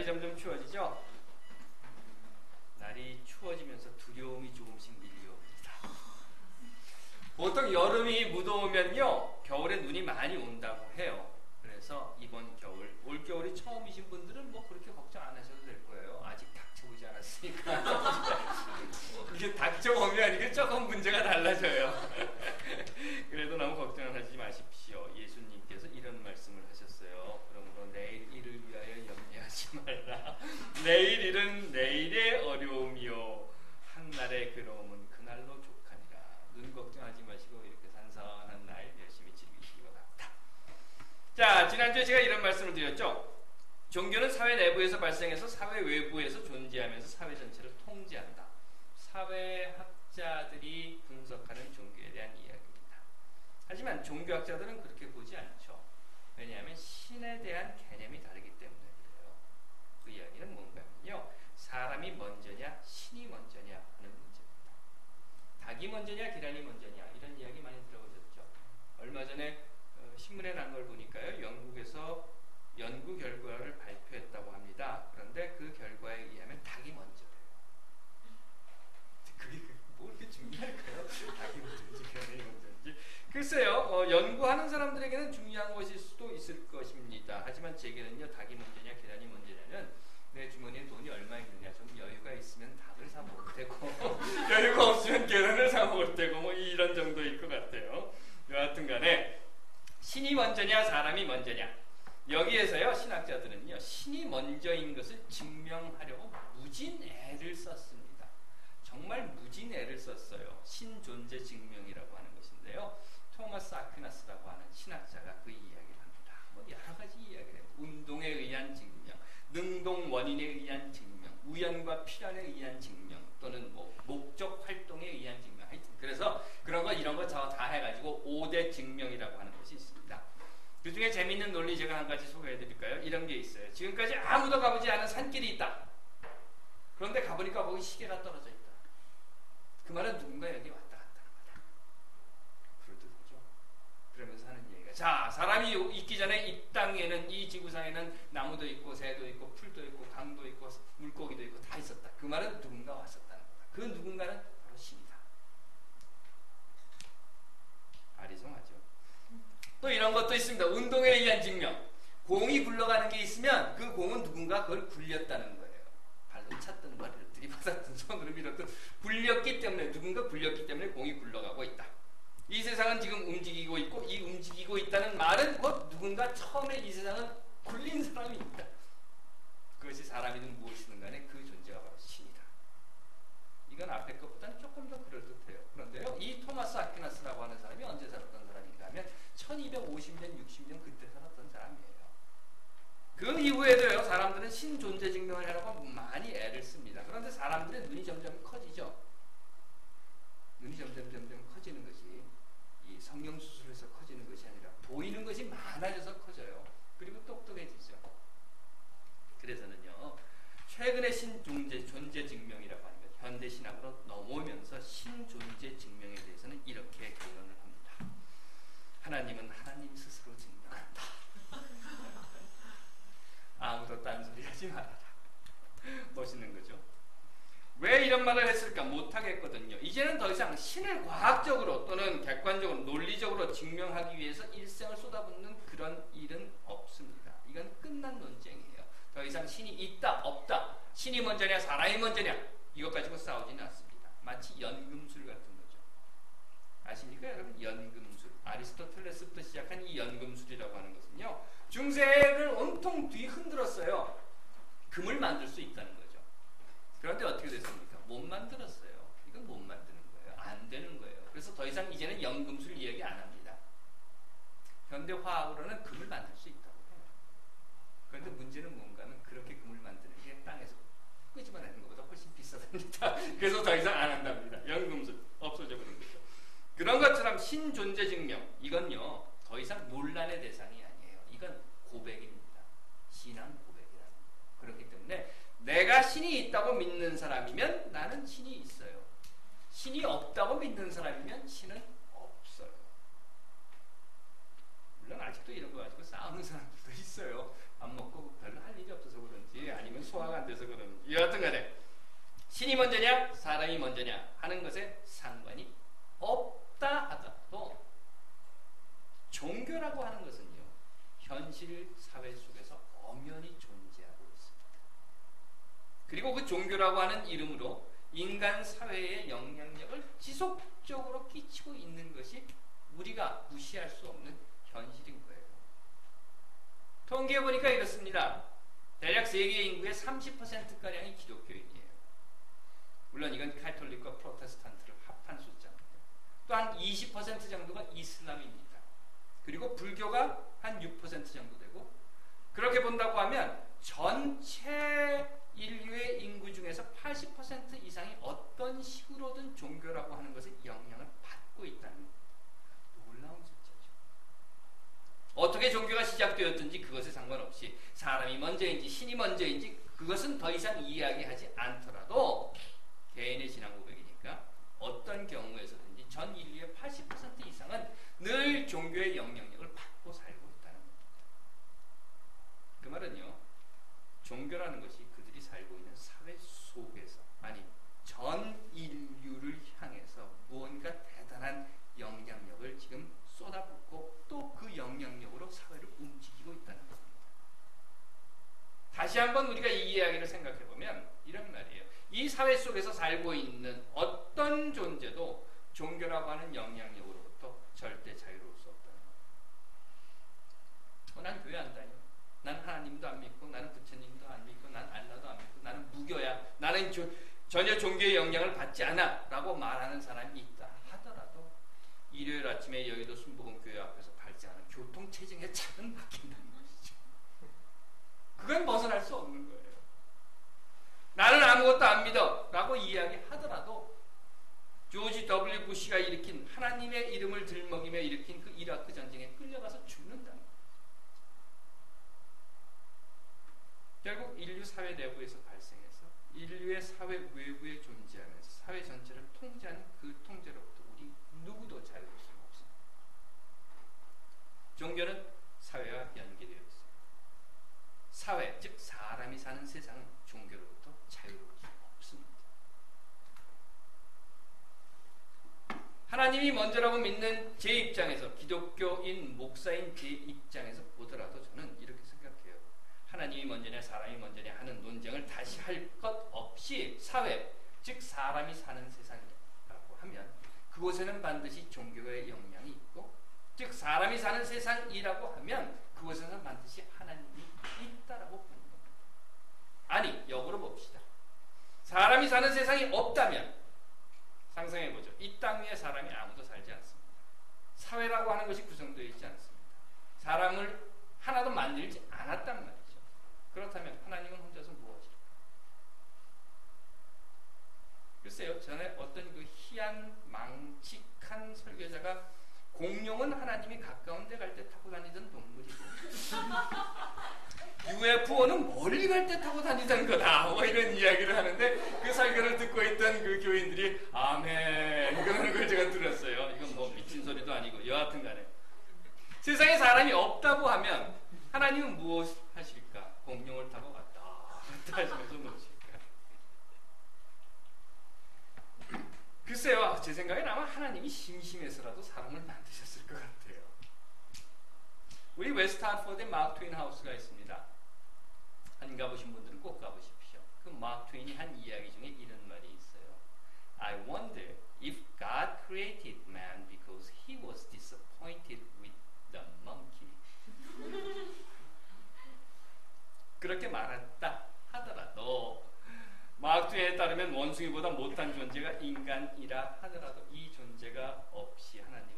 날이 점점 추워지죠? 날이 추워지면서 두려움이 조금씩 밀려옵니다. 보통 여름이 무더우면요, 겨울에 눈이 많이 온다고 해요. 그래서 이번 겨울, 올겨울이 처음이신 분들은 뭐 그렇게 걱정 안 하셔도 될 거예요. 아직 닥쳐보지 않았으니까. 이게 닥쳐보면 이게 조금 문제가 달라져요. 그래도 너무 걱정을 하지 마십시오. 예수님께서 이런 말씀을 하셨어요. 그러므로 내일 일을 위하여 염려하지 말라. 내일 일은 내일의 어려움이요, 한날의 괴로움은 그날로 족하니라. 눈 걱정하지 마시고 이렇게 산산한 날 열심히 즐기시기 바랍니다. 자, 지난주에 제가 이런 말씀을 드렸죠. 종교는 사회 내부에서 발생해서 사회 외부에서 존재하면서 사회 전체를 통제한다. 사회학자들이 분석하는 종교에 대한 이야기입니다. 하지만 종교학자들은 그렇게 보지 않죠. 왜냐하면 신에 대한 개념이 다르기 때문에 그래요. 그 이야기는 뭔가면요, 사람이 먼저냐 신이 먼저냐 하는 문제입니다. 닭이 먼저냐 계란이 먼저냐 이런 이야기 많이 들어보셨죠. 얼마 전에 신문에 난 걸 보니까요, 영국에서 연구 결과를 발표했다고 합니다. 그런데 그 결과에 의하면 닭이 먼저래요. 그게 뭐 이렇게 중요할까요? 닭이 먼저인지 계란이 먼저인지. 글쎄요, 연구하는 사람들에게는 중요한 것일 수도 있을 것입니다. 하지만 제게는요, 닭이 먼저냐 계란이 먼저냐는 내 주머니에 돈이 얼마 있느냐, 좀 여유가 있으면 닭을 사 먹을 테고 여유가 없으면 계란을 사 먹을 테고 뭐 이런 정도일 것 같아요. 여하튼 간에 신이 먼저냐 사람이 먼저냐, 여기에서요 신학자들은요 신이 먼저인 것을 증명하려고 무진 애를 썼습니다. 정말 무진 애를 썼어요. 신존재 증명이라고 하는 것인데요, 토마스 아퀴나스라고 하는 신학자가 그 이야기를 합니다. 뭐 여러 가지 이야기를 해요. 운동에 의한 증명, 능동 원인에 의한 증명, 우연과 필연에 의한 증명, 또는 뭐 목적 활동에 의한 증명. 하여튼 그래서 그런 거 이런 거 다 해가지고 5대 증명이라고 하는 것이 있습니다. 그 중에 재미있는 논리 제가 한 가지 소개해드릴까요? 이런 게 있어요. 지금까지 아무도 가보지 않은 산길이 있다. 그런데 가보니까 거기 시계가 떨어져 있다. 그 말은 누군가 여기 왔다 갔다 하는 거다. 그럴듯하죠. 그러면서 하는 얘기가, 자, 사람이 있기 전에 이 땅에는, 이 지구상에는 나무도 있고 새도 있고 풀도 있고 강도 있고 물고기도 있고 다 있었다. 그 말은 누군가 왔었다는 거다. 그 누군가는 바로 신이다. 아리송하죠. 또 이런 것도 있습니다. 운동에 의한 증명. 공이 굴러가는 게 있으면 그 공은 누군가 그걸 굴렸다는 거예요. 발로 찼든 머리를 들이받았든 손으로 밀었든 굴렸기 때문에, 누군가 굴렸기 때문에 공이 굴러가고 있다. 이 세상은 지금 움직이고 있고, 이 움직이고 있다는 말은 곧 누군가 처음에 이 세상은 굴린 사람이 있다. 그것이 사람이든 무엇이든 간에 그 존재가 바로 신이다. 이건 앞에 것보다는 조금 더 그럴듯해요. 그런데요, 이 토마스 아퀴나스라고 하는 사람이 언제 살았던 사람인가 하면 1250년, 60년 그때 살았던 사람이에요. 그 이후에도요, 사람들은 신존재 증명을 하려고 많이 애를 씁니다. 그런데 사람들의 눈이 점점 커지죠. 눈이 점점 커지는 것이 이 성형수술에서 커지는 것이 아니라 보이는 것이 많아져서 커져요. 그리고 똑똑해지죠. 그래서는요, 최근의 신존재 증명이라고 하는 것, 현대신학으로 넘어오면서 신존재 증명에 대해서는 이렇게 결론을 합니다. 하나님은 하나님 스스로 증명한다. 아무도 딴소리 하지 말아라. 멋있는 거죠. 왜 이런 말을 했을까? 못하겠거든요. 이제는 더 이상 신을 과학적으로 또는 객관적으로 논리적으로 증명하기 위해서 일생을 쏟아붓는 그런 일은 없습니다. 이건 끝난 논쟁이에요. 더 이상 신이 있다 없다, 신이 먼저냐 사람이 먼저냐, 이것 가지고 싸우지는 않습니다. 마치 연금술 같은 거죠. 아십니까 여러분? 연금술. 아리스토텔레스부터 시작한 이 연금술이라고 하는 것은요, 중세를 온통 뒤흔들었어요. 금을 만들 수 있다는 거죠. 그런데 어떻게 됐습니까? 못 만들었어요. 이건 못 만드는 거예요. 안 되는 거예요. 그래서 더 이상 이제는 연금술 이야기 안 합니다. 현대화학으로는 금을 만들 수 있다고 해요. 그런데 문제는 뭔가는 그렇게 금을 만드는 게 땅에서 끄집어내는 것보다 훨씬 비싸답니다. 그래서 더 이상 안 한답니다. 연금술 없어져 버린 거죠. 그런 것처럼 신존재 증명, 이건요 더 이상 논란의 대상이 아니에요. 이건 고백입니다. 신앙 고백이라는 거예요. 그렇기 때문에 내가 신이 있다고 믿는 사람이면 나는 신이 있어요. 신이 없다고 믿는 사람이면 신은 없어요. 물론 아직도 이런 거 가지고 싸우는 사람들도 있어요. 밥 먹고 별로 할 일이 없어서 그런지, 아니면 종교라고 하는 이름으로 인간 사회에 영향력을 지속적으로 끼치고 있는 것이 우리가 무시할 수 없는 현실인 거예요. 통계해보니까 이렇습니다. 대략 세계 인구의 30%가량이 기독교인이에요. 물론 이건 카톨릭과 프로테스탄트를 합한 숫자입니다. 또 한 20% 정도가 이슬람입니다. 그리고 불교가 한 6% 정도 되고, 그렇게 본다고 하면 전체 인류의 인구 중에서 80% 이상이 어떤 식으로든 종교라고 하는 것에 영향을 받고 있다는 놀라운 숫자죠. 어떻게 종교가 시작되었든지 그것에 상관없이 사람이 먼저인지 신이 먼저인지 그것은 더 이상 이야기하지 않더라도 개인의 신앙 고백이니까 어떤 경우에서든지 전 인류의 80% 이상은 늘 종교의 영향력을 받고 살고 있다는 겁니다. 그 말은요, 종교라는 것이 그들이 살고 있는 사회 속에서, 아니 전 인류를 향해서 무언가 대단한 영향력을 지금 쏟아붓고 또 그 영향력으로 사회를 움직이고 있다는 겁니다. 다시 한번 우리가 이 이야기를 생각해보면 이런 말이에요. 이 사회 속에서 살고 있는 어떤 존재도 종교라고 하는 영향력으로부터 절대 자유로울 수 없다는 거예요. 난 교회 안 다녀. 난 하나님도 안 믿고, 나는 부처님도 안 믿고, 난 알라도 안 믿고, 나는 무교야. 나는 전혀 종교의 영향을 받지 않아 라고 말하는 사람이 있다 하더라도 일요일 아침에 여의도 순복음교회 앞에서 발생하는 교통체증에 차는 막힌다는 것이죠. 그건 벗어날 수 없는 거예요. 나는 아무것도 안 믿어 라고 이야기하더라도 조지 W. 부시가 일으킨, 하나님의 이름을 들먹이며 일으킨 그 이라크 전쟁에 끌려가서 죽는다는 거예요. 결국 인류 사회 내부에서 발생해서 인류의 사회 외부에 존재하면서 사회 전체를 통제하는 그 통제로부터 우리 누구도 자유로울 수가 없습니다. 종교는 사회와 연계되어 있습니다. 사회, 즉 사람이 사는 세상은 종교로부터 자유로울 수가 없습니다. 하나님이 먼저라고 믿는 제 입장에서, 기독교인 목사인 제 입장에서 보더라도 저는 이렇게 생각해요. 하나님이 먼저냐 사람이 먼저냐 하는 논쟁을 다시 할 것 없이 사회, 즉 사람이 사는 세상이라고 하면 그곳에는 반드시 종교의 영향이 있고, 즉 사람이 사는 세상이라고 하면 그곳에는 반드시 하나님이 있다라고 보는 겁니다. 아니, 역으로 봅시다. 사람이 사는 세상이 없다면 상상해보죠. 이 땅 위에 사람이 아무도 살지 않습니다. 사회라고 하는 것이 구성되어 있지 않습니다. 사람을 하나도 만들지 않았단 말이죠. 그렇다면 하나님은 혼자서 무엇일까? 글쎄요, 전에 어떤 그 희한 망측한 설교자가 공룡은 하나님이 가까운 데 갈 때 타고 다니던 동물이고 UFO는 멀리 갈 때 타고 다니던 거다, 뭐 이런 이야기를 하는데, 그 설교를 듣고 있던 그 교인들이 아멘 그러는 걸 제가 들었어요. 이건 뭐 미친 소리도 아니고 여하튼 간에 세상에 사람이 없다고 하면 하나님은 무엇 하실까? 공룡을 타고 왔다 갔다 하시면서 무엇일까? 글쎄요, 제 생각엔 아마 하나님이 심심해서라도 사람을 만드셨을 것 같아요. 우리 웨스트 하트포드에 마크 트웨인 하우스가 있습니다. 안 가보신 분들은 꼭 가보십시오. 그 마크 트웨인이 한 이야기 중에 이런 말이 있어요. I wonder if God created man because he was disappointed with the monkey. 그렇게 말했다 하더라도 마크 트웨인에 따르면 원숭이보다 못한 존재가 인간이라 하더라도 이 존재가 없이 하나님